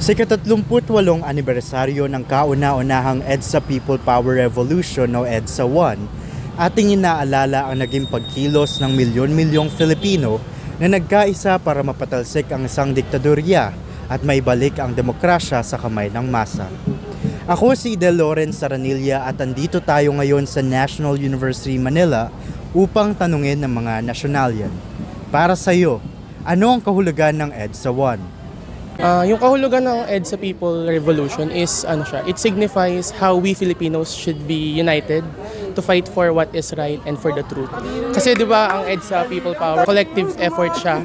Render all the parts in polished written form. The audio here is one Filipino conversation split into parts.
Sa ika-38 anibersaryo ng kauna-unahang EDSA People Power Revolution o EDSA 1, ating inaalala ang naging pagkilos ng milyon-milyong Filipino na nagkaisa para mapatalsik ang isang diktadorya at maibalik ang demokrasya sa kamay ng masa. Ako si Del Lawrence Saranilla at andito tayo ngayon sa National University Manila upang tanungin ng mga nasyonalyan. Para sa iyo, ano ang kahulugan ng EDSA 1? Yung kahulugan ng EDSA People Revolution is it signifies how we Filipinos should be united to fight for what is right and for the truth. Kasi 'di ba ang EDSA People Power, collective effort siya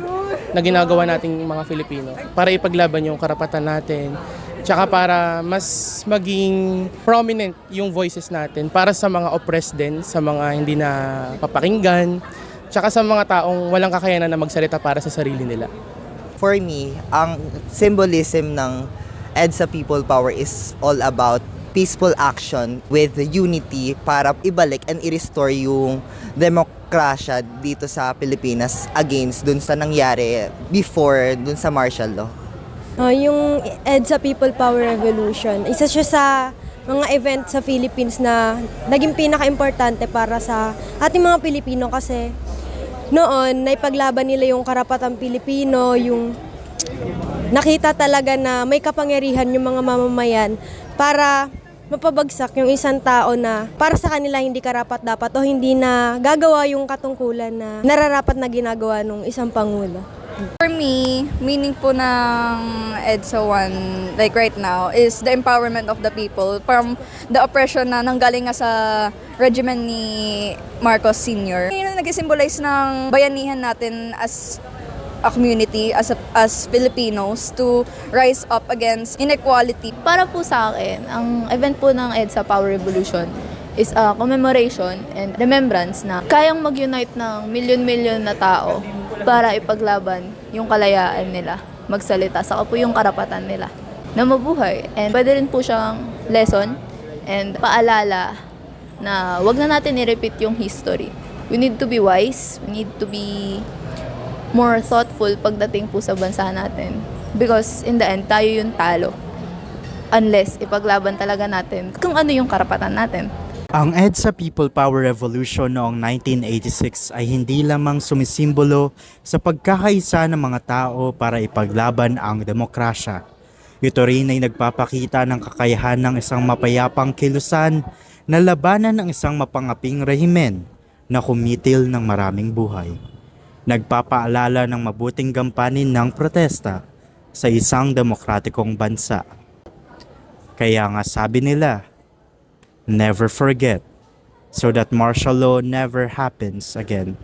na ginagawa nating mga Filipino para ipaglaban yung karapatan natin. Tsaka para mas maging prominent yung voices natin para sa mga oppressed din, sa mga hindi na papakinggan, tsaka sa mga taong walang kakayanan na magsalita para sa sarili nila. For me, ang symbolism ng EDSA People Power is all about peaceful action with unity para ibalik and i-restore yung demokrasya dito sa Pilipinas against dun sa nangyari before dun sa martial law. Yung EDSA People Power Revolution, isa siya sa mga event sa Philippines na naging pinaka-importante para sa ating mga Pilipino kasi noon, naipaglaban nila yung karapatang Pilipino, yung nakita talaga na may kapangyarihan yung mga mamamayan para mapabagsak yung isang tao na para sa kanila hindi karapat-dapat o hindi na gagawa yung katungkulan na nararapat na ginagawa ng isang pangulo. For me, meaning po ng EDSA 1, like right now, is the empowerment of the people from the oppression na nanggaling nga sa regimen ni Marcos Sr. Yun ang nag-symbolize ng bayanihan natin as a community, as Filipinos, to rise up against inequality. Para po sa akin, ang event po ng EDSA Power Revolution is a commemoration and remembrance na kayang mag-unite ng milyon-milyon na tao para ipaglaban yung kalayaan nila, magsalita, saka po yung karapatan nila na mabuhay. And pwede rin po siyang lesson and paalala na wag na natin i-repeat yung history. We need to be wise, we need to be more thoughtful pagdating po sa bansa natin. Because in the end, tayo yung talo. Unless ipaglaban talaga natin kung ano yung karapatan natin. Ang EDSA People Power Revolution noong 1986 ay hindi lamang sumisimbolo sa pagkakaisa ng mga tao para ipaglaban ang demokrasya. Ito rin ay nagpapakita ng kakayahan ng isang mapayapang kilusan na labanan ng isang mapangaping rehimen na kumitil ng maraming buhay. Nagpapaalala ng mabuting gampanin ng protesta sa isang demokratikong bansa. Kaya nga sabi nila, never forget, so that martial law never happens again.